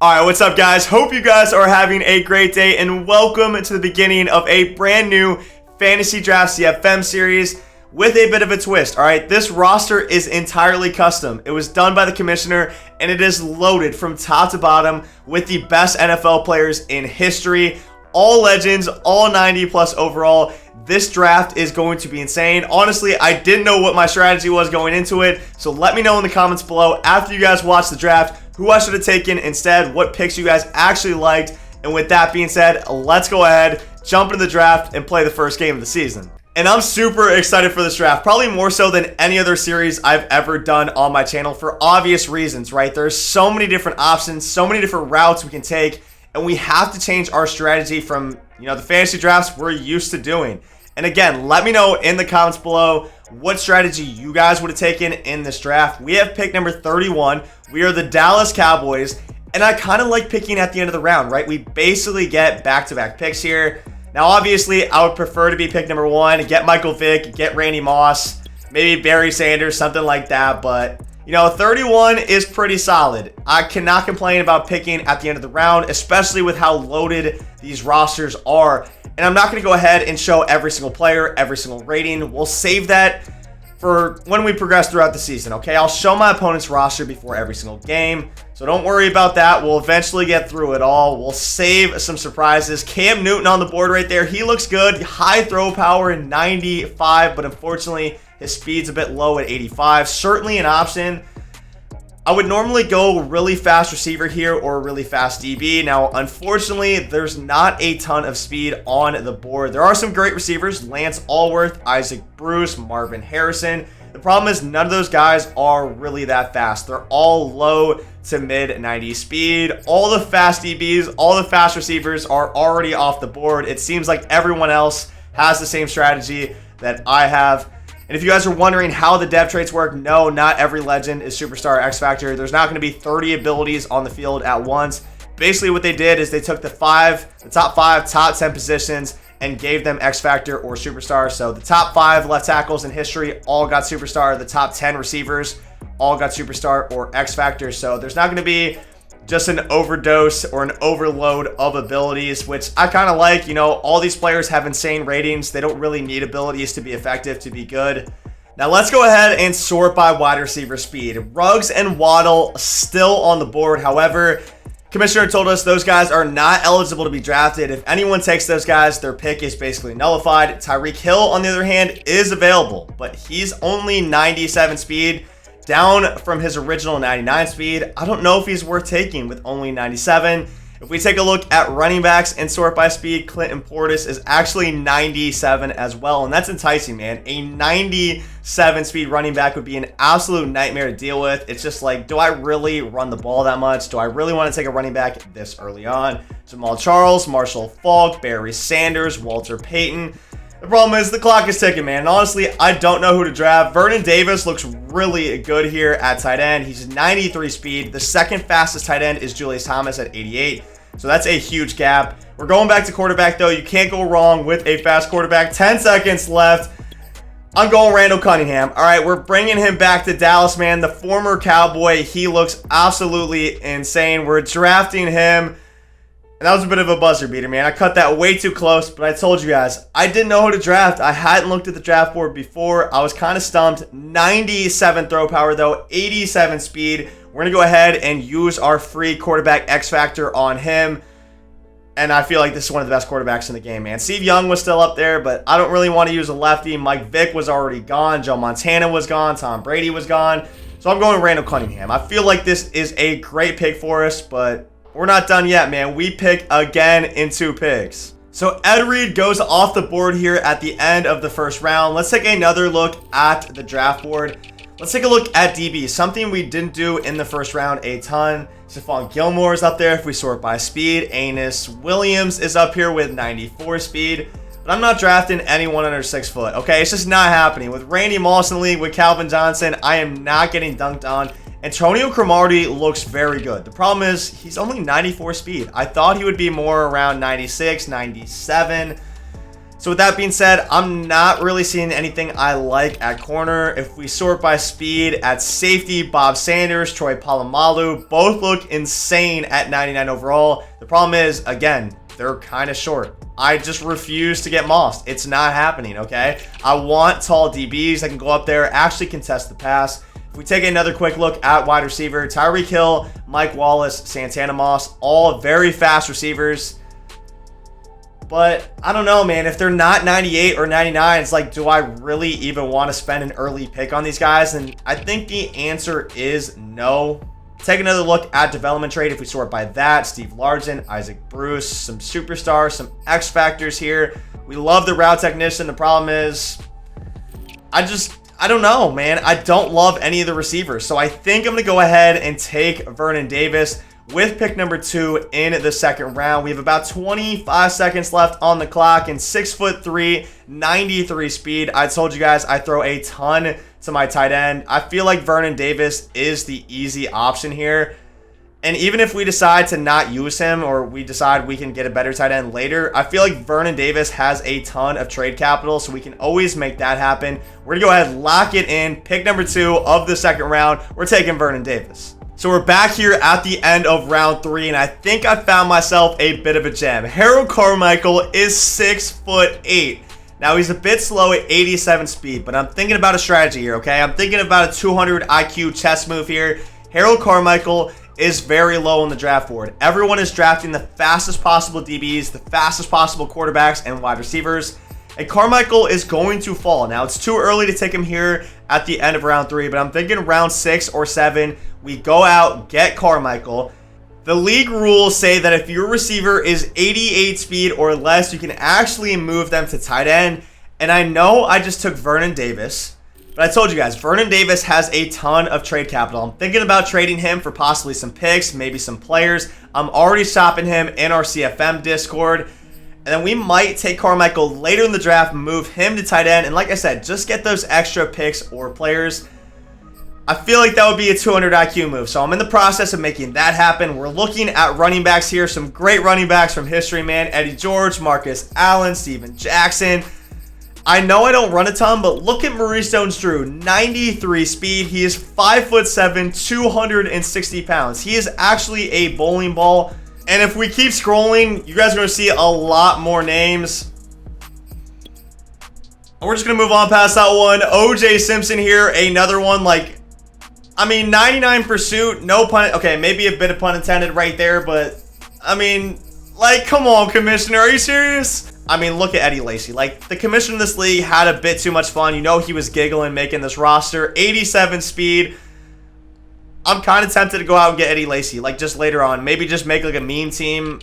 Alright, what's up guys? Hope you guys are having a great day and welcome to the beginning of a brand new Fantasy Draft CFM series with a bit of a twist. Alright, this roster is entirely custom. It was done by the commissioner and it is loaded from top to bottom with the best NFL players in history. All legends, all 90 plus overall. This draft is going to be insane. Honestly, I didn't know what my strategy was going into it, so let me know in the comments below after you guys watch the draft who I should have taken instead, what picks you guys actually liked. And with that being said, let's go ahead, jump into the draft, and play the first game of the season. And I'm super excited for this draft, probably more so than any other series I've ever done on my channel for obvious reasons, right? There's so many different options, so many different routes we can take, and we have to change our strategy from, the fantasy drafts we're used to doing. And again, let me know in the comments below what strategy you guys would have taken in this draft. We have pick number 31. We are the Dallas Cowboys, and I kind of like picking at the end of the round, right? We basically get back-to-back picks here. Now, obviously, I would prefer to be pick number 1, get Michael Vick, get Randy Moss, maybe Barry Sanders, something like that, but 31 is pretty solid. I cannot complain about picking at the end of the round, especially with how loaded these rosters are. And I'm not going to go ahead and show every single player, every single rating. We'll save that for when we progress throughout the season, okay? I'll show my opponent's roster before every single game, so don't worry about that. We'll eventually get through it all. We'll save some surprises. Cam Newton on the board right there. He looks good. High throw power, 95, but unfortunately, his speed's a bit low at 85. Certainly an option. I would normally go really fast receiver here or really fast DB. Now, unfortunately, there's not a ton of speed on the board. There are some great receivers, Lance Allworth, Isaac Bruce, Marvin Harrison. The problem is none of those guys are really that fast. They're all low to mid 90 speed. All the fast DBs, all the fast receivers are already off the board. It seems like everyone else has the same strategy that I have. And if you guys are wondering how the depth traits work, no, not every legend is superstar X Factor. There's not going to be 30 abilities on the field at once. Basically what they did is they took the top 5, top 10 positions and gave them X Factor or superstar. So the top 5 left tackles in history all got superstar. The top 10 receivers all got superstar or X Factor. So there's not going to be just an overdose or an overload of abilities, which I kind of like. All these players have insane ratings. They don't really need abilities to be effective, to be good. Now let's go ahead and sort by wide receiver speed. Ruggs and Waddle still on the board. However, Commissioner told us those guys are not eligible to be drafted. If anyone takes those guys, their pick is basically nullified. Tyreek Hill, on the other hand, is available, but he's only 97 speed, down from his original 99 speed. I don't know if he's worth taking with only 97. If we take a look at running backs and sort by speed, Clinton Portis is actually 97 as well, and that's enticing, man. A 97 speed running back would be an absolute nightmare to deal with. It's just like, do I really run the ball that much? Do I really want to take a running back this early on? Jamal Charles, Marshall Faulk, Barry Sanders, Walter Payton. The problem is the clock is ticking, man. And honestly, I don't know who to draft. Vernon Davis looks really good here at tight end. He's 93 speed. The second fastest tight end is Julius Thomas at 88. So that's a huge gap. We're going back to quarterback, though. You can't go wrong with a fast quarterback. 10 seconds left. I'm going Randall Cunningham. All right, we're bringing him back to Dallas, man. The former Cowboy. He looks absolutely insane. We're drafting him. And that was a bit of a buzzer beater, man. I cut that way too close, but I told you guys, I didn't know who to draft. I hadn't looked at the draft board before. I was kind of stumped. 97 throw power, though. 87 speed. We're going to go ahead and use our free quarterback X Factor on him. And I feel like this is one of the best quarterbacks in the game, man. Steve Young was still up there, but I don't really want to use a lefty. Mike Vick was already gone. Joe Montana was gone. Tom Brady was gone. So I'm going Randall Cunningham. I feel like this is a great pick for us, but we're not done yet, man. We pick again in 2 picks. So Ed Reed goes off the board here at the end of the first round. Let's take another look at the draft board. Let's take a look at DB, something we didn't do in the first round a ton. Stefan Gilmour is up there if we sort by speed. Anus Williams is up here with 94 speed. But I'm not drafting anyone under 6 foot, okay? It's just not happening. With Randy Moss in the league, with Calvin Johnson, I am not getting dunked on. Antonio Cromartie looks very good. The problem is he's only 94 speed. I thought he would be more around 96, 97. So with that being said, I'm not really seeing anything I like at corner. If we sort by speed, at safety, Bob Sanders, Troy Polamalu, both look insane at 99 overall. The problem is, again, they're kind of short. I just refuse to get mossed. It's not happening, okay? I want tall DBs that can go up there, actually contest the pass. If we take another quick look at wide receiver, Tyreek Hill, Mike Wallace, Santana Moss, all very fast receivers. But I don't know, man. If they're not 98 or 99, it's like, do I really even want to spend an early pick on these guys? And I think the answer is no. Take another look at development trade. If we sort by that, Steve Largent, Isaac Bruce, some superstars, some X factors here. We love the route technician. The problem is, I don't know, man. I don't love any of the receivers. So I think I'm going to go ahead and take Vernon Davis with pick number 2 in the second round. We have about 25 seconds left on the clock, and 6'3", 93 speed. I told you guys I throw a ton to my tight end. I feel like Vernon Davis is the easy option here. And even if we decide to not use him, or we decide we can get a better tight end later, I feel like Vernon Davis has a ton of trade capital, so we can always make that happen. We're going to go ahead and lock it in. Pick number 2 of the second round. We're taking Vernon Davis. So we're back here at the end of round 3, and I think I found myself a bit of a gem. Harold Carmichael is 6'8". Now, he's a bit slow at 87 speed, but I'm thinking about a strategy here, okay? I'm thinking about a 200 IQ chess move here. Harold Carmichael is very low on the draft board. Everyone is drafting the fastest possible DBs, the fastest possible quarterbacks, and wide receivers. And Carmichael is going to fall. Now, it's too early to take him here at the end of round 3, but I'm thinking round 6 or 7, we go out, get Carmichael. The league rules say that if your receiver is 88 speed or less, you can actually move them to tight end. And I know I just took Vernon Davis, but I told you guys, Vernon Davis has a ton of trade capital. I'm thinking about trading him for possibly some picks, maybe some players. I'm already shopping him in our CFM Discord. And then we might take Carmichael later in the draft, move him to tight end. And like I said, just get those extra picks or players. I feel like that would be a 200 IQ move. So I'm in the process of making that happen. We're looking at running backs here. Some great running backs from history, man. Eddie George, Marcus Allen, Steven Jackson. I know I don't run a ton, but look at Maurice Jones-Drew, 93 speed. He is 5'7", 260 pounds. He is actually a bowling ball. And if we keep scrolling, you guys are going to see a lot more names. We're just going to move on past that one. OJ Simpson here, another one. Like, I mean, 99 pursuit, no pun. Okay, maybe a bit of pun intended right there, but I mean, like, come on, commissioner. Are you serious? I mean, look at Eddie Lacy. Like, the commissioner of this league had a bit too much fun. You know, he was giggling making this roster. 87 speed. I'm kind of tempted to go out and get Eddie Lacy, like, just later on. Maybe just make, like, a meme team.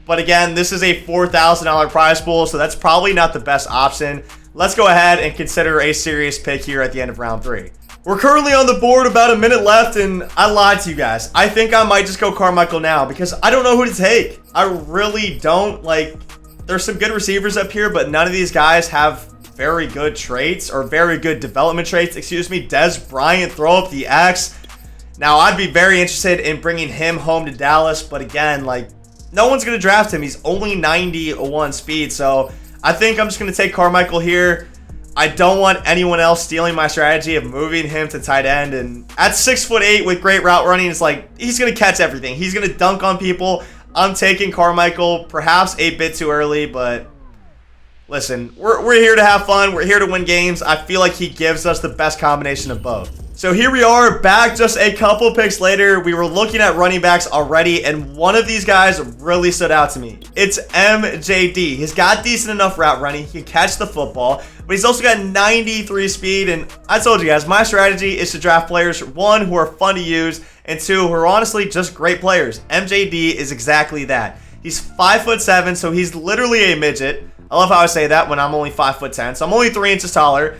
But again, this is a $4,000 prize pool, so that's probably not the best option. Let's go ahead and consider a serious pick here at the end of round 3. We're currently on the board, about a minute left, and I lied to you guys. I think I might just go Carmichael now because I don't know who to take. I really don't. Like, there's some good receivers up here, but none of these guys have very good traits, or very good development traits, excuse me. Des Bryant, throw up the X. Now, I'd be very interested in bringing him home to Dallas, but again, like, no one's going to draft him. He's only 91 speed, so I think I'm just going to take Carmichael here. I don't want anyone else stealing my strategy of moving him to tight end. And at 6'8" with great route running, it's like, he's going to catch everything. He's going to dunk on people. I'm taking Carmichael, perhaps a bit too early, but listen, we're here to have fun. We're here to win games. I feel like he gives us the best combination of both. So here we are, back just a couple picks later. We were looking at running backs already, and one of these guys really stood out to me. It's MJD. He's got decent enough route running. He can catch the football, but he's also got 93 speed. And I told you guys, my strategy is to draft players, 1, who are fun to use, and 2, who are honestly just great players. MJD is exactly that. He's 5'7", so he's literally a midget. I love how I say that when I'm only 5'10", so I'm only 3 inches taller.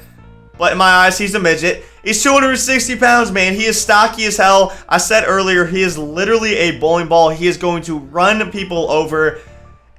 But in my eyes, he's a midget. He's 260 pounds, man. He is stocky as hell. I said earlier, he is literally a bowling ball. He is going to run people over.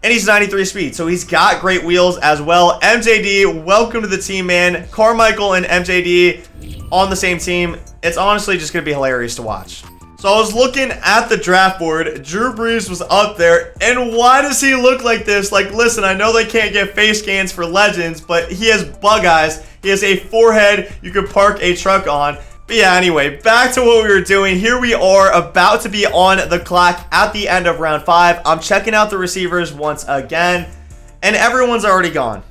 And he's 93 speed, so he's got great wheels as well. MJD, welcome to the team, man. Carmichael and MJD on the same team. It's honestly just going to be hilarious to watch. So I was looking at the draft board. Drew Brees was up there. And why does he look like this? Like, listen, I know they can't get face scans for legends, but he has bug eyes. He has a forehead you could park a truck on. But yeah, anyway, back to what we were doing. Here we are about to be on the clock at the end of round 5. I'm checking out the receivers once again, and everyone's already gone.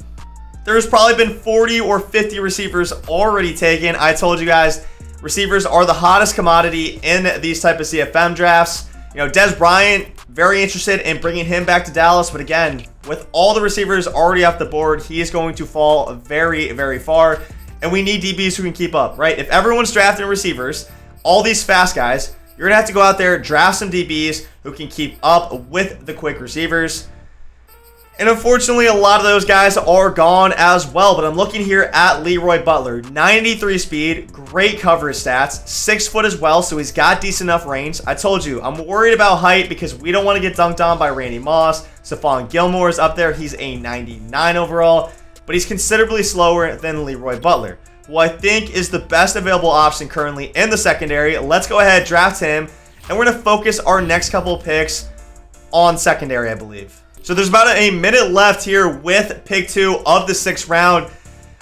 There's probably been 40 or 50 receivers already taken. I told you guys, receivers are the hottest commodity in these type of CFM drafts. You know, Dez Bryant, very interested in bringing him back to Dallas, but again, with all the receivers already off the board, he is going to fall very, very far. And we need DBs who can keep up, right? If everyone's drafting receivers, all these fast guys, you're going to have to go out there, draft some DBs who can keep up with the quick receivers. And unfortunately, a lot of those guys are gone as well. But I'm looking here at Leroy Butler. 93 speed, great coverage stats, 6 foot as well, so he's got decent enough range. I told you, I'm worried about height because we don't want to get dunked on by Randy Moss. Stefan Gilmour is up there. He's a 99 overall. But he's considerably slower than Leroy Butler, who I think is the best available option currently in the secondary. Let's go ahead, draft him, and we're going to focus our next couple of picks on secondary, I believe. So there's about a minute left here with pick 2 of the 6th round.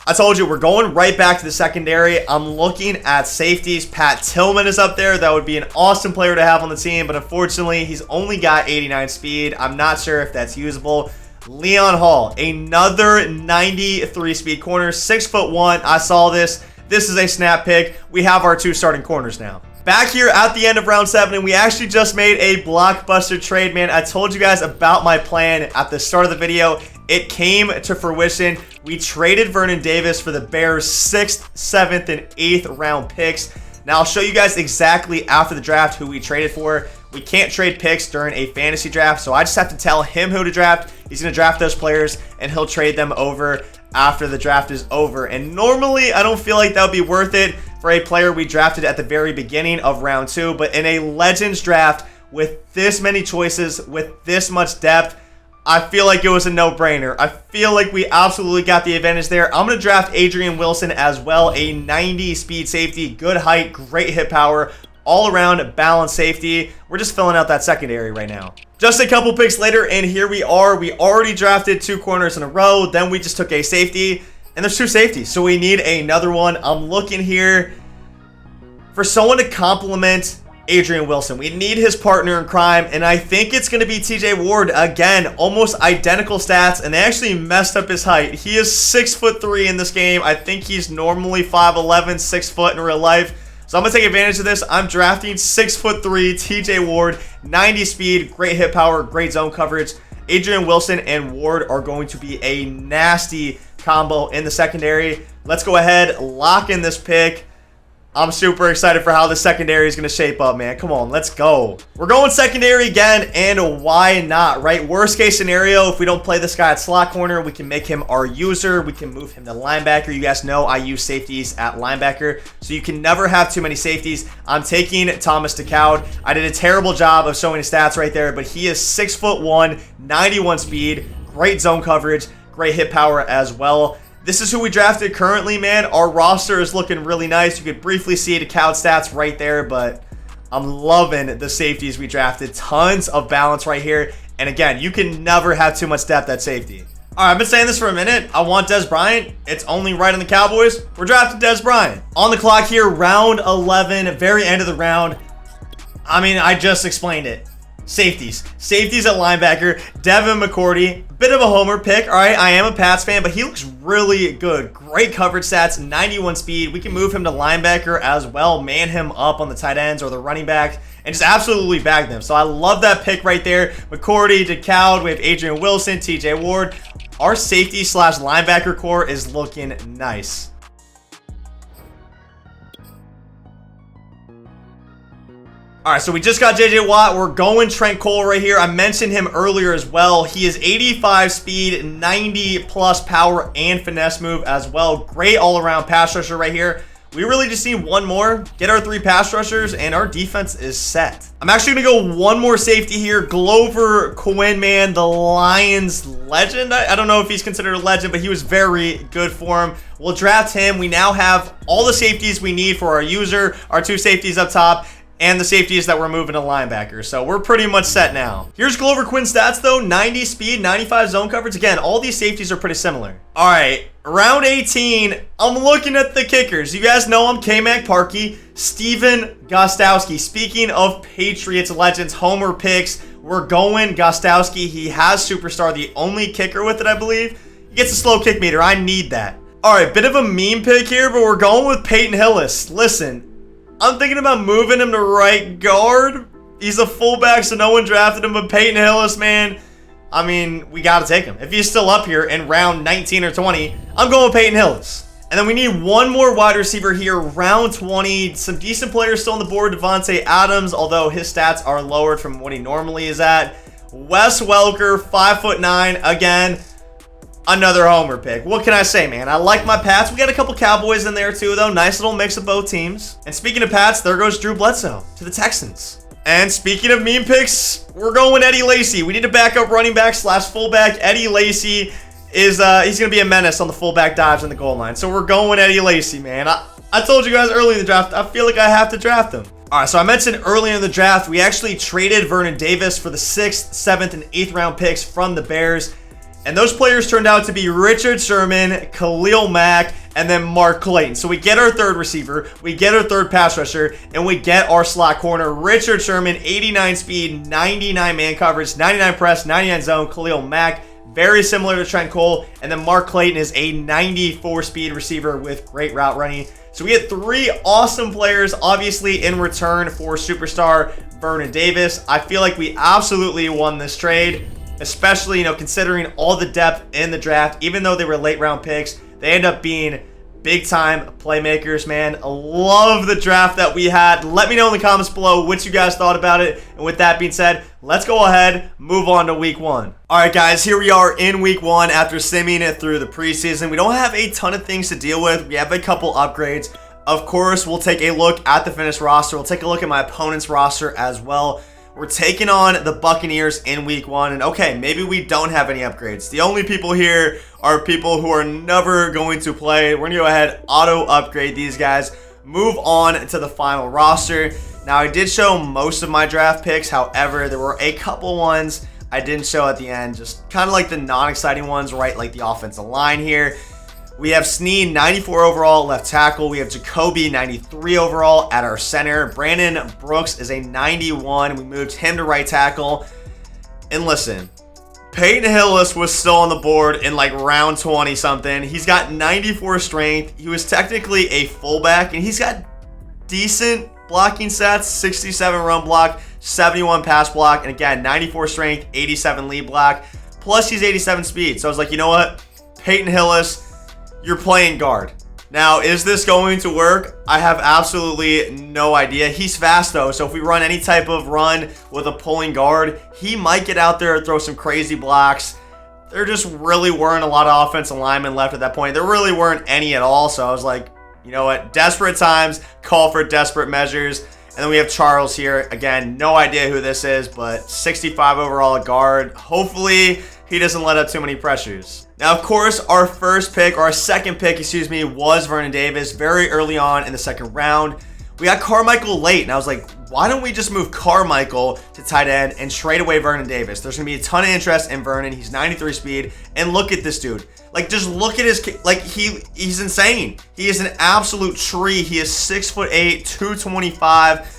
I told you, we're going right back to the secondary. I'm looking at safeties. Pat Tillman is up there. That would be an awesome player to have on the team, but unfortunately, he's only got 89 speed. I'm not sure if that's usable. Leon Hall, another 93 speed corner, 6'1". I saw this. This is a snap pick. We have our 2 starting corners now. Back here at the end of round 7, and we actually just made a blockbuster trade, man. I told you guys about my plan at the start of the video. It came to fruition. We traded Vernon Davis for the Bears' 6th, 7th, and 8th round picks. Now, I'll show you guys exactly after the draft who we traded for. We can't trade picks during a fantasy draft, so I just have to tell him who to draft. He's going to draft those players, and he'll trade them over after the draft is over. And normally, I don't feel like that would be worth it for a player we drafted at the very beginning of round 2, but in a Legends draft with this many choices, with this much depth, I feel like it was a no-brainer. I feel like we absolutely got the advantage there. I'm going to draft Adrian Wilson as well, a 90 speed safety, good height, great hit power, all-around balanced safety. We're just filling out that secondary right now. Just a couple picks later, and here we are. We already drafted 2 corners in a row. Then we just took a safety, and there's 2 safeties, so we need another one. I'm looking here for someone to complement Adrian Wilson. We need his partner in crime, and I think it's going to be TJ Ward. Again, almost identical stats, and they actually messed up his height. He is 6'3" in this game. I think he's normally 5'11", 6 foot in real life. So I'm going to take advantage of this. I'm drafting 6'3" TJ Ward, 90 speed, great hit power, great zone coverage. Adrian Wilson and Ward are going to be a nasty combo in the secondary. Let's go ahead, lock in this pick. I'm super excited for how the secondary is going to shape up, man. Come on, let's go. We're going secondary again, and why not, right? Worst case scenario, if we don't play this guy at slot corner, we can make him our user. We can move him to linebacker. You guys know I use safeties at linebacker, so you can never have too many safeties. I'm taking Thomas DeCowd. I did a terrible job of showing his stats right there, but he is 6'1", 91 speed, great zone coverage, great hit power as well. This is who we drafted currently, man. Our roster is looking really nice. You could briefly see DeCowd stats right there, but I'm loving the safeties we drafted. Tons of balance right here. And again, you can never have too much depth at safety. All right, I've been saying this for a minute. I want Dez Bryant. It's only right on the Cowboys. We're drafting Dez Bryant. On the clock here, round 11, very end of the round. I mean, I just explained it. Safeties. Safeties at linebacker. Devin McCourty. Bit of a homer pick. All right, I am a Pats fan, but he looks really good. Great coverage stats. 91 speed. We can move him to linebacker as well. Man him up on the tight ends or the running backs and just absolutely bag them. So I love that pick right there. McCourty, DeCowd. We have Adrian Wilson, TJ Ward. Our safety slash linebacker core is looking nice. All right, so we just got J.J. Watt. We're going Trent Cole right here. I mentioned him earlier as well. He is 85 speed, 90 plus power and finesse move as well. Great all-around pass rusher right here. We really just need one more, get our 3 pass rushers, and our defense is set. I'm actually going to go one more safety here. Glover Quinn, man, the Lions legend. I don't know if he's considered a legend, but he was very good for him. We'll draft him. We now have all the safeties we need for our user, our 2 safeties up top. and the safeties that we're moving to linebacker. So we're pretty much set now. Here's Glover Quinn's stats though. 90 speed, 95 zone coverage. Again, all these safeties are pretty similar. All right, round 18, I'm looking at the kickers. You guys know I'm K-Mac Parkey, Stephen Gostkowski. Speaking of Patriots legends, homer picks, we're going Gostkowski. He has Superstar, the only kicker with it, I believe. He gets a slow kick meter. I need that. All right, bit of a meme pick here, but we're going with Peyton Hillis. Listen, I'm thinking about moving him to right guard. He's a fullback, so no one drafted him, but Peyton Hillis, man, I mean, we got to take him. If he's still up here in round 19 or 20, I'm going with Peyton Hillis. And then we need one more wide receiver here, round 20. Some decent players still on the board. Devontae Adams, although his stats are lowered from what he normally is at. Wes Welker, 5'9", again. Another homer pick. What can I say, man? I like my Pats. We got a couple Cowboys in there too, though. Nice little mix of both teams. And speaking of Pats, there goes Drew Bledsoe to the Texans. And speaking of meme picks, we're going with Eddie Lacy. We need a backup running back / fullback. Eddie Lacy is he's going to be a menace on the fullback dives in the goal line. So we're going with Eddie Lacy, man. I told you guys early in the draft, I feel like I have to draft him. All right, so I mentioned earlier in the draft, we actually traded Vernon Davis for the 6th, 7th, and 8th round picks from the Bears. And those players turned out to be Richard Sherman, Khalil Mack, and then Mark Clayton. So we get our third receiver, we get our third pass rusher, and we get our slot corner. Richard Sherman, 89 speed, 99 man coverage, 99 press, 99 zone. Khalil Mack, very similar to Trent Cole. And then Mark Clayton is a 94 speed receiver with great route running. So we get 3 awesome players, obviously in return for superstar Vernon Davis. I feel like we absolutely won this trade. Especially, considering all the depth in the draft, even though they were late round picks, they end up being big time playmakers, man. I love the draft that we had. Let me know in the comments below what you guys thought about it. And with that being said, let's go ahead, move on to week 1. All right, guys, here we are in week 1 after simming it through the preseason. We don't have a ton of things to deal with. We have a couple upgrades. Of course, we'll take a look at the finished roster. We'll take a look at my opponent's roster as well. We're taking on the Buccaneers in week 1, and okay, maybe we don't have any upgrades. The only people here are people who are never going to play. We're going to go ahead, auto upgrade these guys, move on to the final roster. Now, I did show most of my draft picks. However, there were a couple ones I didn't show at the end, just kind of like the non-exciting ones, right? Like the offensive line here. We have Snead, 94 overall, left tackle. We have Jacoby, 93 overall at our center. Brandon Brooks is a 91. We moved him to right tackle. And listen, Peyton Hillis was still on the board in like round 20 something. He's got 94 strength. He was technically a fullback, and he's got decent blocking stats, 67 run block, 71 pass block, and again, 94 strength, 87 lead block. Plus, he's 87 speed. So I was like, you know what? Peyton Hillis, you're playing guard. Now, is this going to work? I have absolutely no idea. He's fast though, so if we run any type of run with a pulling guard, he might get out there and throw some crazy blocks. There just really weren't a lot of offensive linemen left at that point. There really weren't any at all, so I was like, you know what? Desperate times call for desperate measures. And then we have Charles here. Again, no idea who this is, but 65 overall guard. Hopefully, he doesn't let up too many pressures. Now, of course, our second pick, was Vernon Davis very early on in the second round. We got Carmichael late, and I was like, why don't we just move Carmichael to tight end and trade away Vernon Davis? There's going to be a ton of interest in Vernon. He's 93 speed, and look at this dude. Like, just look at his, he's insane. He is an absolute tree. He is 6'8", 225.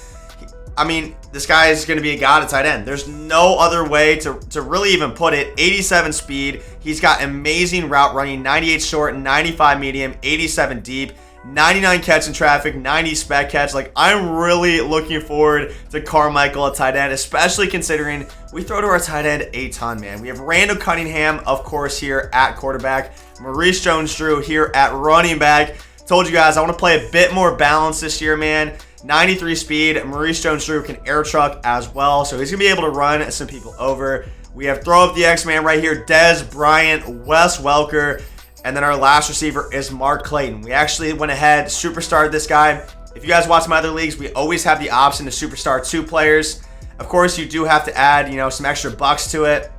I mean, this guy is going to be a god at tight end. There's no other way to really even put it. 87 speed. He's got amazing route running. 98 short, 95 medium, 87 deep, 99 catch in traffic, 90 spec catch. Like, I'm really looking forward to Carmichael at tight end, especially considering we throw to our tight end a ton, man. We have Randall Cunningham, of course, here at quarterback. Maurice Jones-Drew here at running back. Told you guys I want to play a bit more balance this year, man. 93 speed. Maurice Jones-Drew can air truck as well, so he's going to be able to run some people over. We have throw up the X-Man right here, Dez Bryant, Wes Welker, and then our last receiver is Mark Clayton. We actually went ahead, superstarred this guy. If you guys watch my other leagues, we always have the option to superstar 2 players. Of course, you do have to add, some extra bucks to it.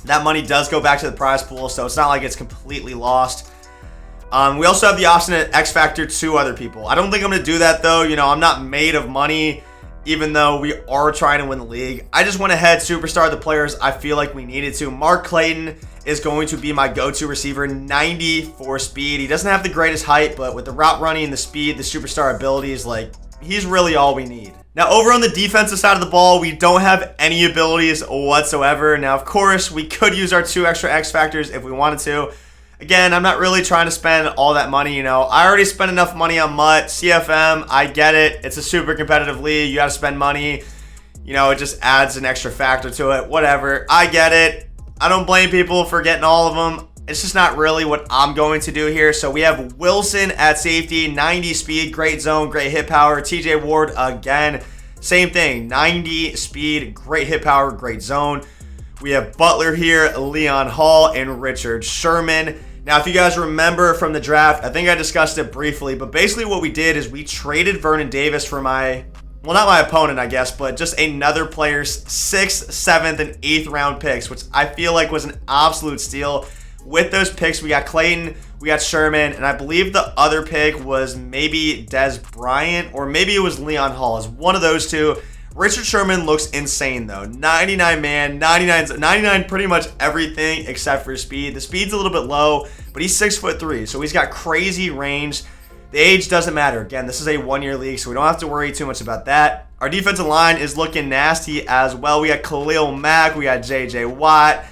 That money does go back to the prize pool, so it's not like it's completely lost. We also have the option to X Factor 2 other people. I don't think I'm going to do that, though. I'm not made of money even though we are trying to win the league. I just went ahead, superstar the players I feel like we needed to. Mark Clayton is going to be my go-to receiver, 94 speed. He doesn't have the greatest height, but with the route running, the speed, the superstar abilities, like, he's really all we need. Now, over on the defensive side of the ball, we don't have any abilities whatsoever. Now, of course, we could use our 2 extra X factors if we wanted to. Again, I'm not really trying to spend all that money, you know. I already spent enough money on Mutt. CFM, I get it. It's a super competitive league. You got to spend money. You know, it just adds an extra factor to it. Whatever. I get it. I don't blame people for getting all of them. It's just not really what I'm going to do here. So we have Wilson at safety, 90 speed, great zone, great hit power. TJ Ward, again, same thing, 90 speed, great hit power, great zone. We have Butler here, Leon Hall, and Richard Sherman. Now, if you guys remember from the draft, I think I discussed it briefly, but basically what we did is we traded Vernon Davis for my, well, not my opponent, I guess, but just another player's 6th, 7th, and 8th round picks, which I feel like was an absolute steal. With those picks, we got Clayton, we got Sherman, and I believe the other pick was maybe Des Bryant, or maybe it was Leon Hall. It's one of those two. Richard Sherman looks insane, though. 99 man, 99 pretty much everything except for speed. The speed's a little bit low, but he's 6'3", so he's got crazy range. The age doesn't matter. Again, this is a one-year league, so we don't have to worry too much about that. Our defensive line is looking nasty as well. We got Khalil Mack, we got J.J. Watt,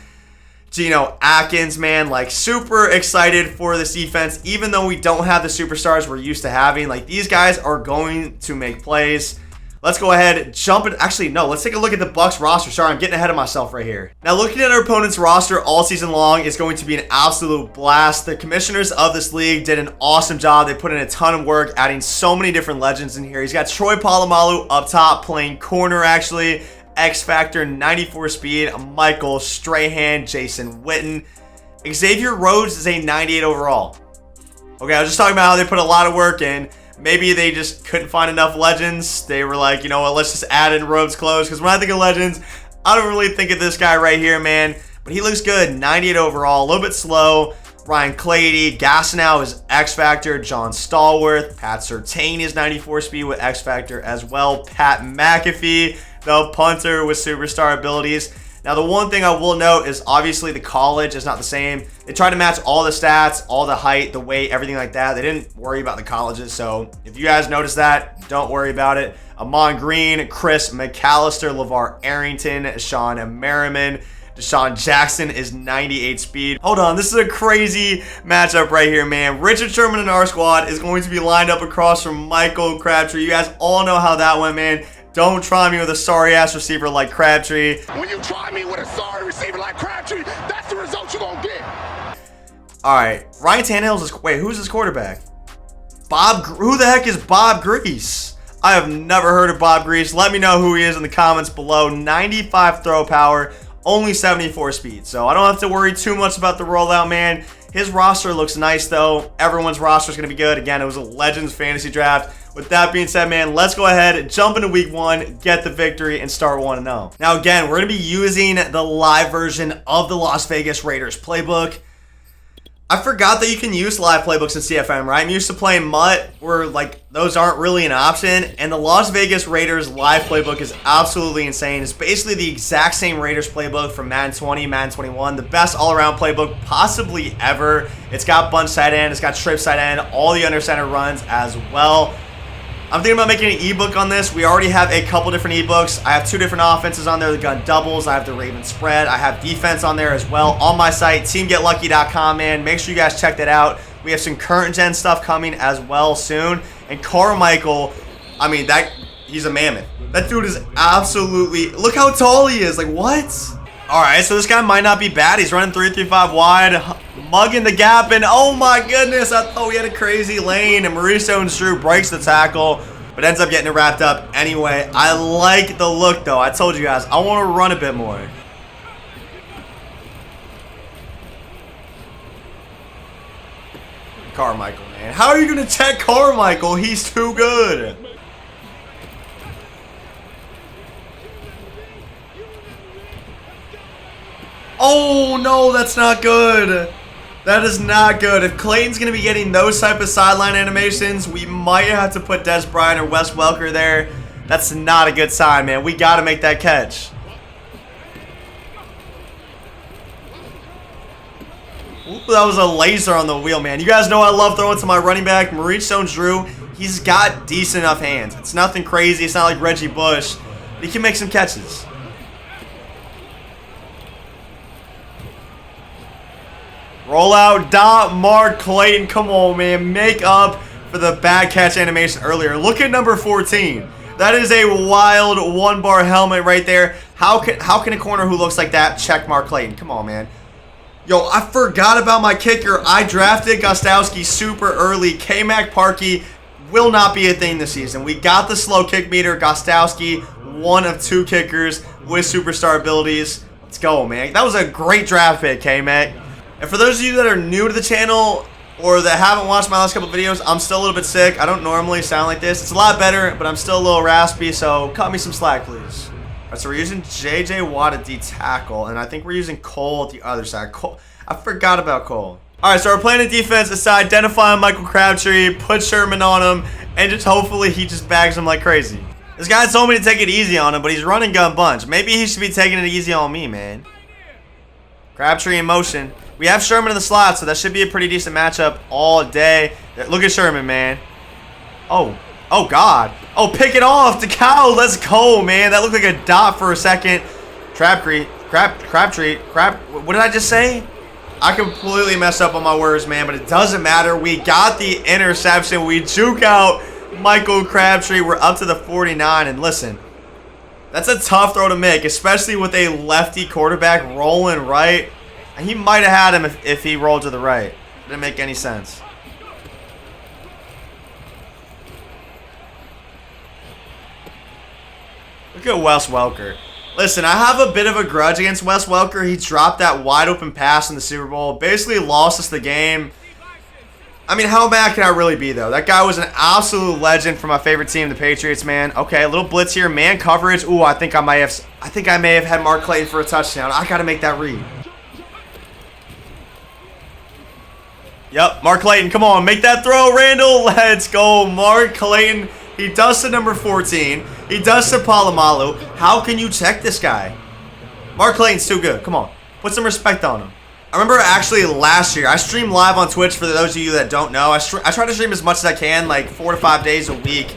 Geno Atkins, man. Like, super excited for this defense, even though we don't have the superstars we're used to having. Like, these guys are going to make plays. Let's go ahead, jump it. Actually, no, let's take a look at the Bucs roster. Sorry, I'm getting ahead of myself right here. Now, looking at our opponent's roster all season long is going to be an absolute blast. The commissioners of this league did an awesome job. They put in a ton of work, adding so many different legends in here. He's got Troy Polamalu up top, playing corner, actually. X Factor, 94 speed. Michael Strahan, Jason Witten. Xavier Rhodes is a 98 overall. Okay, I was just talking about how they put a lot of work in. Maybe they just couldn't find enough legends. They were like, you know what, let's just add in Rhodes close. Because when I think of legends, I don't really think of this guy right here, man. But he looks good. 98 overall. A little bit slow. Ryan Clady. Gassenow is X Factor. John Stallworth. Pat Surtain is 94 speed with X Factor as well. Pat McAfee, the punter with superstar abilities. Now, the one thing I will note is obviously the college is not the same. They tried to match all the stats, all the height, the weight, everything like that. They didn't worry about the colleges. So if you guys notice that, don't worry about it. Amon Green, Chris McAllister, LeVar Arrington, Sean Merriman, Deshaun Jackson is 98 speed. Hold on, this is a crazy matchup right here, man. Richard Sherman in our squad is going to be lined up across from Michael Crabtree. You guys all know how that went, man. Don't try me with a sorry-ass receiver like Crabtree. When you try me with a sorry receiver like Crabtree, that's the result you're going to get. All right, Ryan Tannehill's his... Wait, who's his quarterback? Who the heck is Bob Grease? I have never heard of Bob Grease. Let me know who he is in the comments below. 95 throw power, only 74 speed. So I don't have to worry too much about the rollout, man. His roster looks nice, though. Everyone's roster is going to be good. Again, it was a Legends fantasy draft. With that being said, man, let's go ahead, jump into week 1, get the victory, and start 1-0. Now, again, we're going to be using the live version of the Las Vegas Raiders playbook. I forgot that you can use live playbooks in CFM, right? I'm used to playing Mutt, where, like, those aren't really an option. And the Las Vegas Raiders live playbook is absolutely insane. It's basically the exact same Raiders playbook from Madden 20, Madden 21. The best all-around playbook possibly ever. It's got bunch side end, it's got strip side end, all the under center runs as well. I'm thinking about making an ebook on this. We already have a couple different ebooks. I have 2 different offenses on there, the gun doubles. I have the Raven spread. I have defense on there as well on my site, teamgetlucky.com, man. Make sure you guys check that out. We have some current gen stuff coming as well soon. And Carmichael, I mean, he's a mammoth. That dude is absolutely, look how tall he is. Like, what? All right, so this guy might not be bad. He's running 3-3-5 wide, mugging the gap, and oh my goodness, I thought we had a crazy lane, and Maurice Jones-Drew breaks the tackle, but ends up getting it wrapped up anyway. I like the look, though. I told you guys, I want to run a bit more. Carmichael, man. How are you going to check Carmichael? He's too good. Oh, no, that's not good. That is not good. If Clayton's going to be getting those type of sideline animations, we might have to put Des Bryant or Wes Welker there. That's not a good sign, man. We got to make that catch. Ooh, that was a laser on the wheel, man. You guys know I love throwing to my running back, Maurice Jones-Drew. He's got decent enough hands. It's nothing crazy. It's not like Reggie Bush. But he can make some catches. Roll out, dot, mark, Clayton. Come on, man. Make up for the bad catch animation earlier. Look at number 14. That is a wild one-bar helmet right there. How can a corner who looks like that check mark Clayton? Come on, man. Yo, I forgot about my kicker. I drafted Gostowski super early. K-Mac Parkey will not be a thing this season. We got the slow kick meter. Gostowski, one of 2 kickers with superstar abilities. Let's go, man. That was a great draft pick, K-Mac. And for those of you that are new to the channel or that haven't watched my last couple videos, I'm still a little bit sick. I don't normally sound like this. It's a lot better, but I'm still a little raspy, so cut me some slack, please. All right, so we're using J.J. Watt at D tackle, and I think we're using Cole at the other side. Cole, I forgot about Cole. All right, so we're playing a defense aside, identifying Michael Crabtree, put Sherman on him, and just hopefully he just bags him like crazy. This guy told me to take it easy on him, but he's running gun bunch. Maybe he should be taking it easy on me, man. Crabtree in motion. We have Sherman in the slot, so that should be a pretty decent matchup all day. Look at Sherman, man. Oh, God. Oh, pick it off. The cow. Let's go, man. That looked like a dot for a second. Crabtree. What did I just say? I completely messed up on my words, man, but it doesn't matter. We got the interception. We juke out Michael Crabtree. We're up to the 49, and listen, that's a tough throw to make, especially with a lefty quarterback rolling right. He might have had him if he rolled to the right. Didn't make any sense. Look at Wes Welker. Listen, I have a bit of a grudge against Wes Welker. He dropped that wide open pass in the Super Bowl. Basically lost us the game. I mean, how bad can I really be, though? That guy was an absolute legend for my favorite team, the Patriots, man. Okay, a little blitz here. Man coverage. Ooh, I think I may have had Mark Clayton for a touchdown. I got to make that read. Yep, Mark Clayton, come on, make that throw, Randall. Let's go, Mark Clayton. He does to number 14. He does to Palomalu. How can you check this guy? Mark Clayton's too good. Come on, put some respect on him. I remember actually last year, I stream live on Twitch for those of you that don't know. I try to stream as much as I can, like 4 to 5 days a week.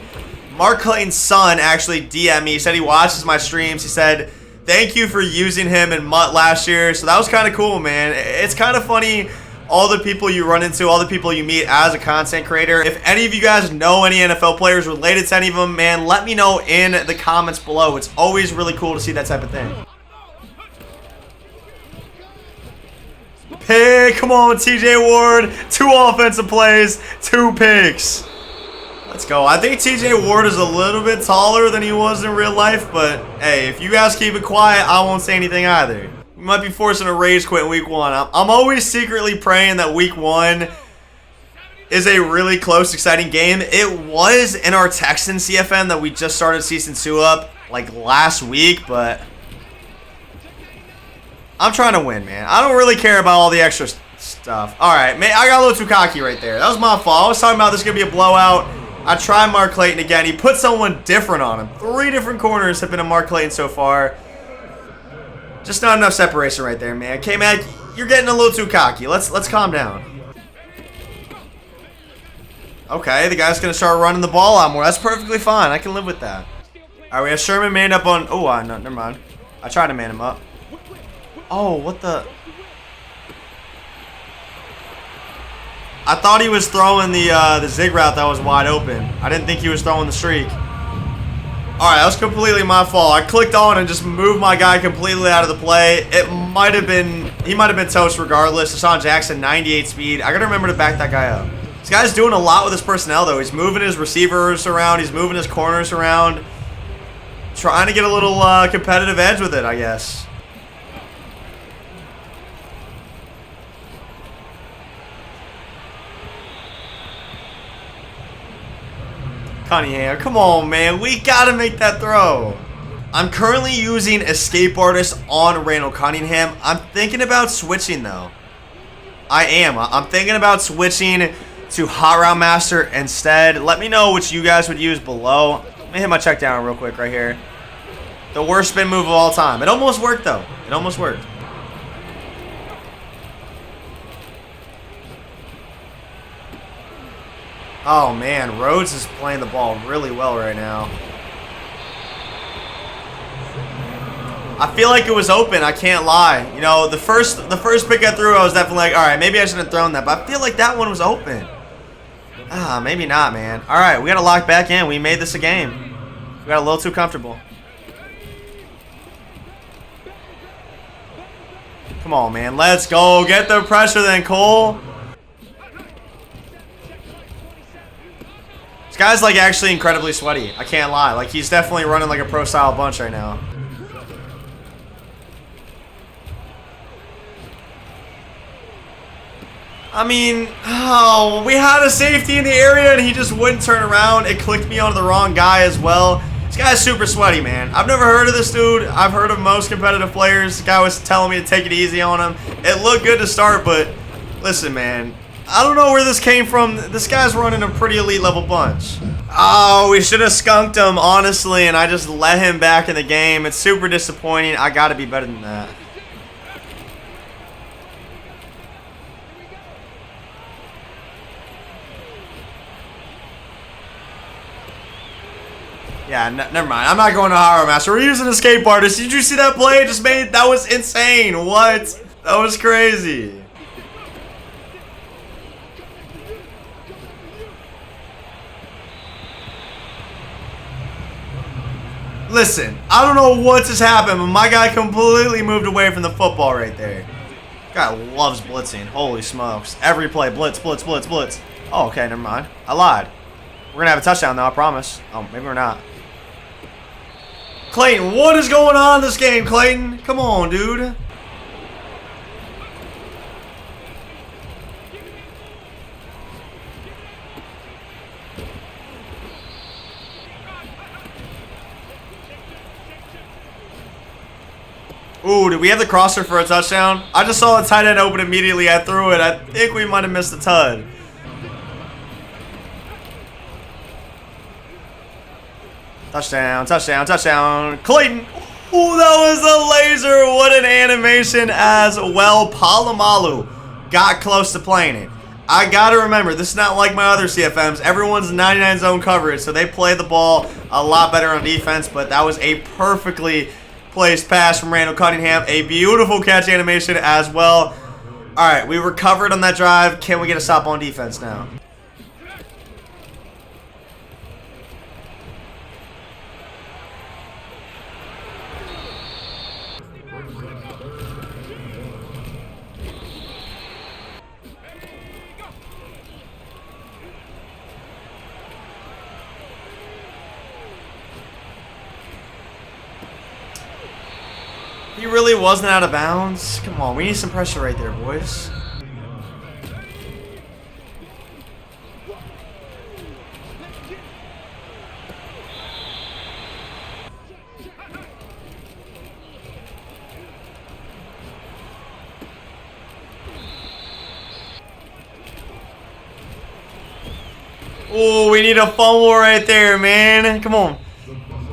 Mark Clayton's son actually DM'd me. He said he watches my streams. He said, thank you for using him in MUT last year. So that was kind of cool, man. It's kind of funny. All the people you run into, all the people you meet as a content creator. If any of you guys know any NFL players related to any of them, man, let me know in the comments below. It's always really cool to see that type of thing. Pick, come on, TJ Ward. 2 offensive plays, 2 picks. Let's go. I think TJ Ward is a little bit taller than he was in real life, but hey, if you guys keep it quiet, I won't say anything either. We might be forcing a rage quit in week 1. I'm always secretly praying that week 1 is a really close, exciting game. It was in our Texans CFM that we just started season 2 up like last week, but I'm trying to win, man. I don't really care about all the extra stuff. All right, man, I got a little too cocky right there. That was my fault. I was talking about this going to be a blowout. I tried Mark Clayton again. He put someone different on him. 3 different corners have been a Mark Clayton so far. Just not enough separation right there, man. K-Mac, you're getting a little too cocky. Let's calm down. Okay, the guy's going to start running the ball out more. That's perfectly fine. I can live with that. All right, we have Sherman manned up on... Oh, no, never mind. I tried to man him up. Oh, what the... I thought he was throwing the zig route that was wide open. I didn't think he was throwing the streak. Alright, that was completely my fault. I clicked on and just moved my guy completely out of the play. He might have been toast regardless. Deshaun Jackson, 98 speed. I gotta remember to back that guy up. This guy's doing a lot with his personnel, though. He's moving his receivers around. He's moving his corners around. Trying to get a little competitive edge with it, I guess. Cunningham, come on, man. We gotta make that throw. I'm currently using Escape Artist on Randall Cunningham. I'm thinking about switching, though. I am. I'm thinking about switching to Hot Route Master instead. Let me know which you guys would use below. Let me hit my check down real quick right here. The worst spin move of all time. It almost worked, though. It almost worked. Oh, man. Rhodes is playing the ball really well right now. I feel like it was open. I can't lie. You know, the first pick I threw, I was definitely like, all right, maybe I shouldn't have thrown that. But I feel like that one was open. Ah, maybe not, man. All right, we got to lock back in. We made this a game. We got a little too comfortable. Come on, man. Let's go. Get the pressure then, Cole. This guy's, like, actually incredibly sweaty. I can't lie. Like, he's definitely running like a pro-style bunch right now. I mean, oh, we had a safety in the area and he just wouldn't turn around. It clicked me onto the wrong guy as well. This guy's super sweaty, man. I've never heard of this dude. I've heard of most competitive players. This guy was telling me to take it easy on him. It looked good to start, but listen, man. I don't know where this came from. This guy's running a pretty elite level bunch. Oh, we should have skunked him, honestly, and I just let him back in the game. It's super disappointing. I got to be better than that. Yeah, never mind. I'm not going to Horror Master. We're using a skateboardist. Did you see that play I just made? That was insane. What? That was crazy. Listen, I don't know what just happened, but my guy completely moved away from the football right there. Guy loves blitzing. Holy smokes. Every play, blitz, blitz, blitz, blitz. Oh, okay, never mind. I lied. We're going to have a touchdown, though, I promise. Oh, maybe we're not. Clayton, what is going on in this game, Clayton? Come on, dude. Ooh, did we have the crosser for a touchdown? I just saw the tight end open immediately. I threw it. I think we might have missed the tud. Touchdown, touchdown, touchdown. Clayton. Ooh, that was a laser. What an animation as well. Palomalu got close to playing it. I got to remember, this is not like my other CFMs. Everyone's 99 zone coverage, so they play the ball a lot better on defense, but that was a perfectly placed pass from Randall Cunningham. A beautiful catch animation as well. All right, we recovered on that drive. Can we get a stop on defense now? He really wasn't out of bounds. Come on, we need some pressure right there, boys. Oh, we need a fumble right there, man. Come on.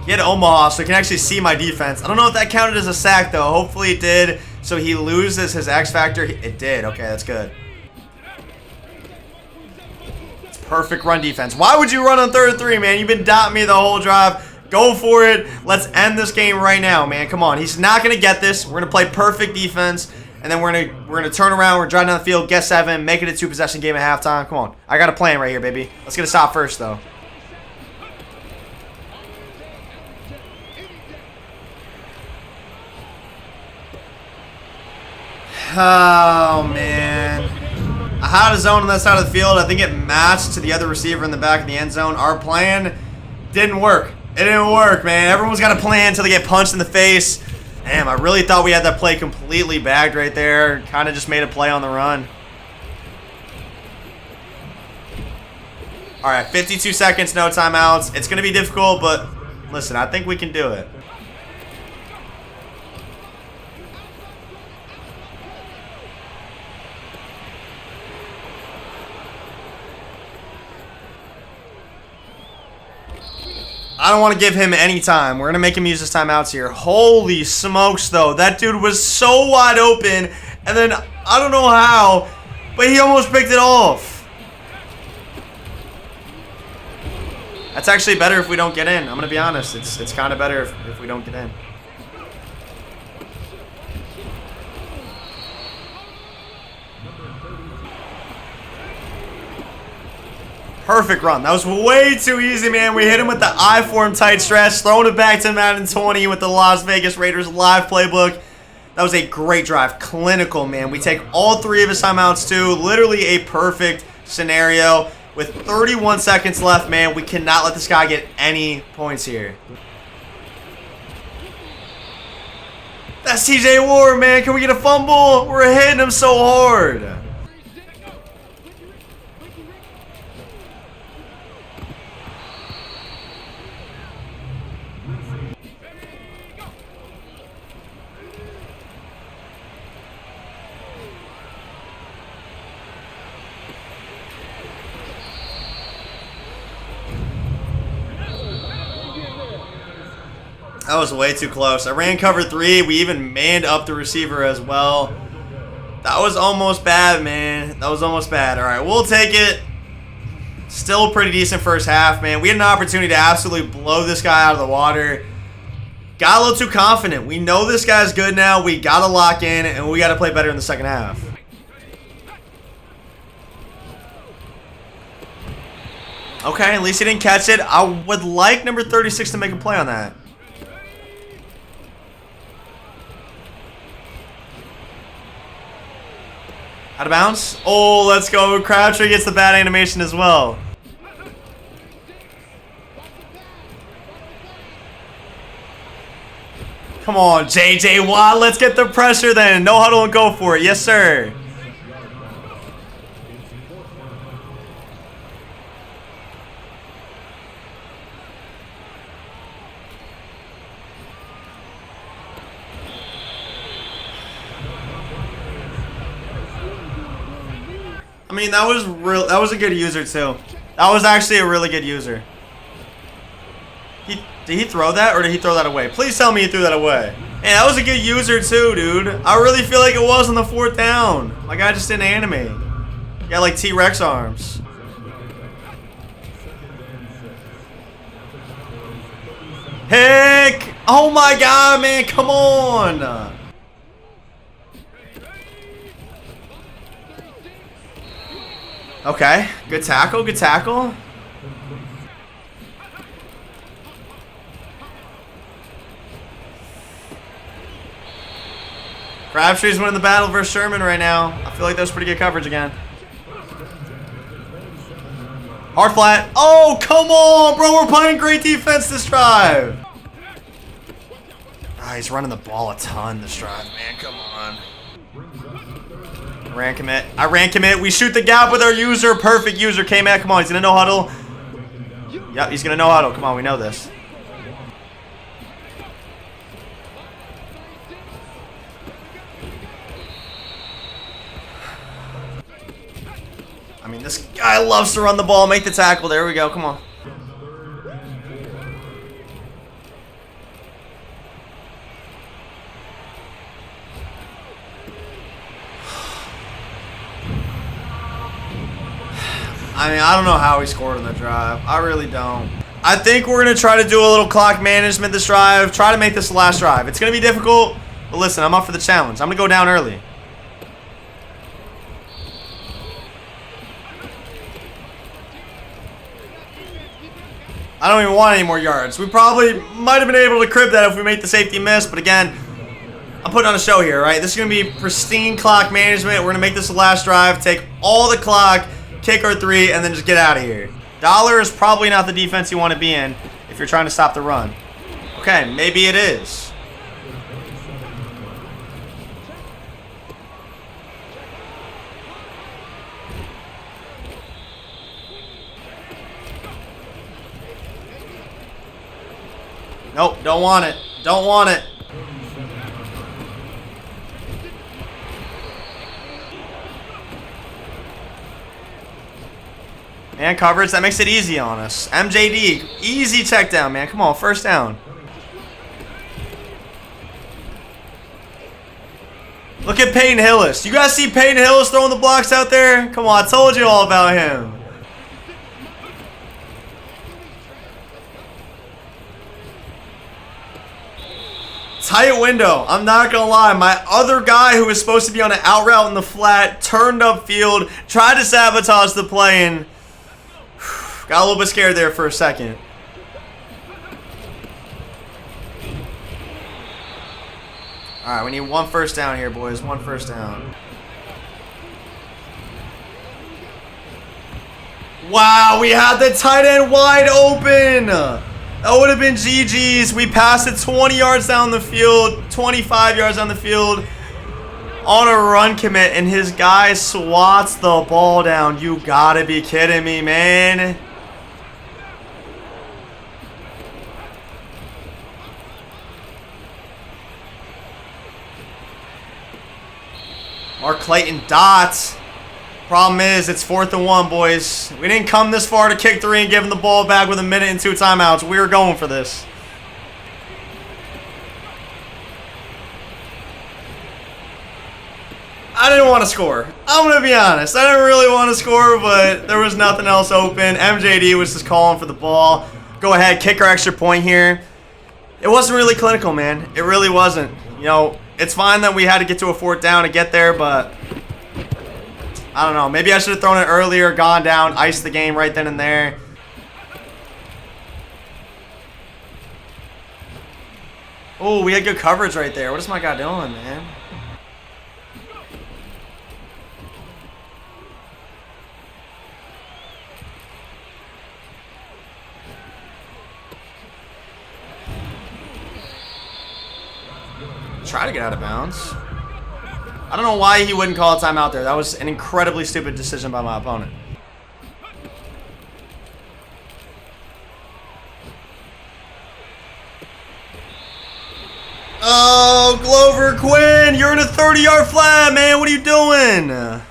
Get Omaha so he can actually see my defense. I don't know if that counted as a sack, though. Hopefully it did. So he loses his X factor. It did. Okay, that's good. It's perfect run defense. Why would you run on 3rd and 3, man? You've been dotting me the whole drive. Go for it. Let's end this game right now, man. Come on. He's not going to get this. We're going to play perfect defense. And then we're gonna turn around. We're driving down the field, get 7, make it a 2-possession game at halftime. Come on. I got a plan right here, baby. Let's get a stop first, though. Oh, man. I had a zone on that side of the field. I think it matched to the other receiver in the back of the end zone. Our plan didn't work. It didn't work, man. Everyone's got a plan until they get punched in the face. Damn, I really thought we had that play completely bagged right there. Kind of just made a play on the run. All right, 52 seconds, no timeouts. It's going to be difficult, but listen, I think we can do it. I don't want to give him any time. We're going to make him use his timeouts here. Holy smokes, though. That dude was so wide open. And then, I don't know how, but he almost picked it off. That's actually better if we don't get in. I'm going to be honest. It's kind of better if we don't get in. Perfect run. That was way too easy, man. We hit him with the I-form tight stretch, throwing it back to Madden 20 with the Las Vegas Raiders live playbook. That was a great drive. Clinical, man. We take all 3 of his timeouts, too. Literally a perfect scenario. With 31 seconds left, man, we cannot let this guy get any points here. That's TJ Ward, man. Can we get a fumble? We're hitting him so hard. That was way too close. I ran cover 3. We even manned up the receiver as well. That was almost bad, man. That was almost bad. All right, we'll take it. Still a pretty decent first half, man. We had an opportunity to absolutely blow this guy out of the water. Got a little too confident. We know this guy's good now. We got to lock in, and we got to play better in the second half. Okay, at least he didn't catch it. I would like number 36 to make a play on that. Out of bounds. Oh, let's go. Crabtree gets the bad animation as well. Come on, J.J. Watt. Let's get the pressure then. No huddle and go for it. Yes, sir. I mean, that was a good user too. That was actually a really good user. Did he throw that or did he throw that away? Please tell me he threw that away. Man, that was a good user too, dude. I really feel like it was on the 4th down. My guy just didn't animate. He got like T-Rex arms. Heck! Oh my god, man, come on! Okay, good tackle, good tackle. Crabtree's winning the battle versus Sherman right now. I feel like that was pretty good coverage again. Hard flat. Oh, come on, bro. We're playing great defense this drive. Ah, he's running the ball a ton this drive, man. Come on. Ran commit. I ran commit. We shoot the gap with our user. Perfect user. K-Mac, come on. He's going to no huddle. Yep, he's going to no huddle. Come on, we know this. I mean, this guy loves to run the ball. Make the tackle. There we go. Come on. I mean, I don't know how he scored on that drive. I really don't. I think we're going to try to do a little clock management this drive. Try to make this the last drive. It's going to be difficult, but listen, I'm up for the challenge. I'm going to go down early. I don't even want any more yards. We probably might have been able to crib that if we make the safety miss, but again, I'm putting on a show here, right? This is going to be pristine clock management. We're going to make this the last drive, take all the clock, kick our 3, and then just get out of here. Dollar is probably not the defense you want to be in if you're trying to stop the run. Okay, maybe it is. Nope, don't want it. Don't want it. And coverage, that makes it easy on us. MJD, easy check down, man. Come on, first down. Look at Peyton Hillis. You guys see Peyton Hillis throwing the blocks out there? Come on, I told you all about him. Tight window. I'm not going to lie. My other guy who was supposed to be on an out route in the flat turned upfield, tried to sabotage the play, and got a little bit scared there for a second. All right, we need one first down here, boys. One first down. Wow, we had the tight end wide open. That would have been GG's. We passed it 20 yards down the field, 25 yards down the field on a run commit, and his guy swats the ball down. You gotta be kidding me, man. Mark Clayton dots. Problem is, it's 4th and 1, boys. We didn't come this far to kick 3 and give him the ball back with a minute and 2 timeouts. We were going for this. I didn't want to score. I'm going to be honest. I didn't really want to score, but there was nothing else open. MJD was just calling for the ball. Go ahead, kick our extra point here. It wasn't really clinical, man. It really wasn't. You know, it's fine that we had to get to a 4th down to get there, but I don't know. Maybe I should have thrown it earlier, gone down, iced the game right then and there. Oh, we had good coverage right there. What is my guy doing, man? Try to get out of bounds. I don't know why he wouldn't call a timeout there. That was an incredibly stupid decision by my opponent. Oh, Glover Quinn, you're in a 30-yard flat, man. What are you doing? All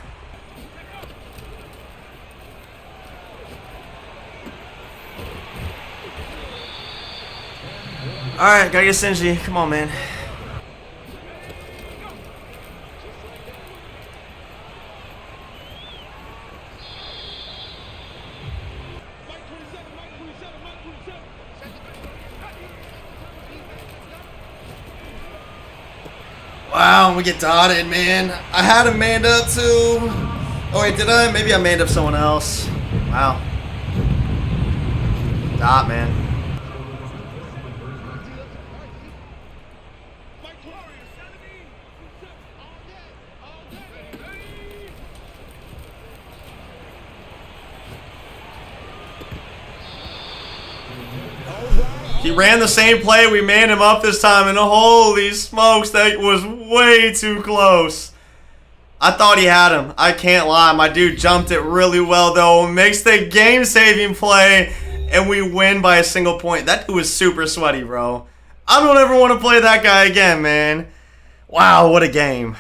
right, gotta get Sinji. Come on, man. Wow, we get dotted, man. I had him manned up too. Oh wait, did I? Maybe I manned up someone else. Wow. Dot, man. He ran the same play. We manned him up this time, and holy smokes, that was way too close. I thought he had him. I can't lie. My dude jumped it really well, though. Makes the game-saving play, and we win by a single point. That dude was super sweaty, bro. I don't ever want to play that guy again, man. Wow, what a game.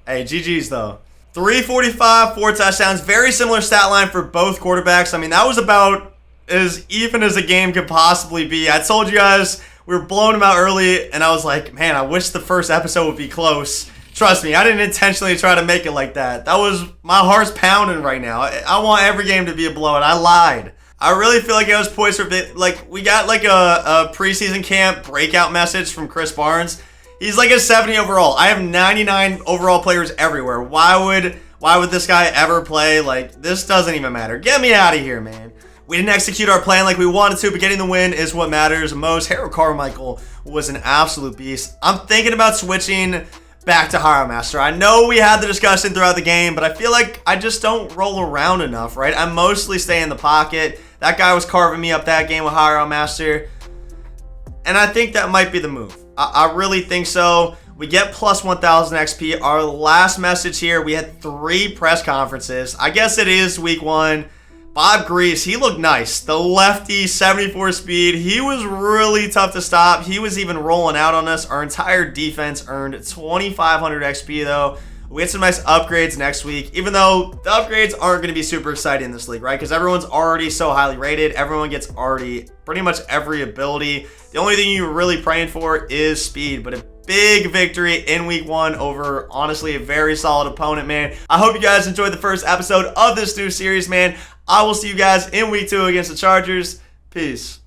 Hey, GG's, though. 345, 4 touchdowns. Very similar stat line for both quarterbacks. I mean, that was about as even as a game could possibly be. I told you guys we were blowing them out early, and I was like, man, I wish the first episode would be close. Trust me, I didn't intentionally try to make it like that. That was, my heart's pounding right now. I want every game to be a blowout. I lied. I really feel like I was poised for, like, we got like a preseason camp breakout message from Chris Barnes. He's like a 70 overall. I have 99 overall players everywhere. Why would this guy ever play? Like, this doesn't even matter. Get me out of here, man. We didn't execute our plan like we wanted to, but getting the win is what matters most. Carmichael was an absolute beast. I'm thinking about switching back to Hiro Master. I know we had the discussion throughout the game, but I feel like I just don't roll around enough, right? I mostly stay in the pocket. That guy was carving me up that game with Hiro Master, and I think that might be the move. I really think so. We get plus 1,000 XP. Our last message here, we had 3 press conferences. I guess it is week 1. Bob Grease, he looked nice. The lefty, 74 speed. He was really tough to stop. He was even rolling out on us. Our entire defense earned 2,500 XP, though. We get some nice upgrades next week, even though the upgrades aren't going to be super exciting in this league, right? Because everyone's already so highly rated. Everyone gets already pretty much every ability. The only thing you're really praying for is speed, but a big victory in week 1 over, honestly, a very solid opponent, man. I hope you guys enjoyed the first episode of this new series, man. I will see you guys in week 2 against the Chargers. Peace.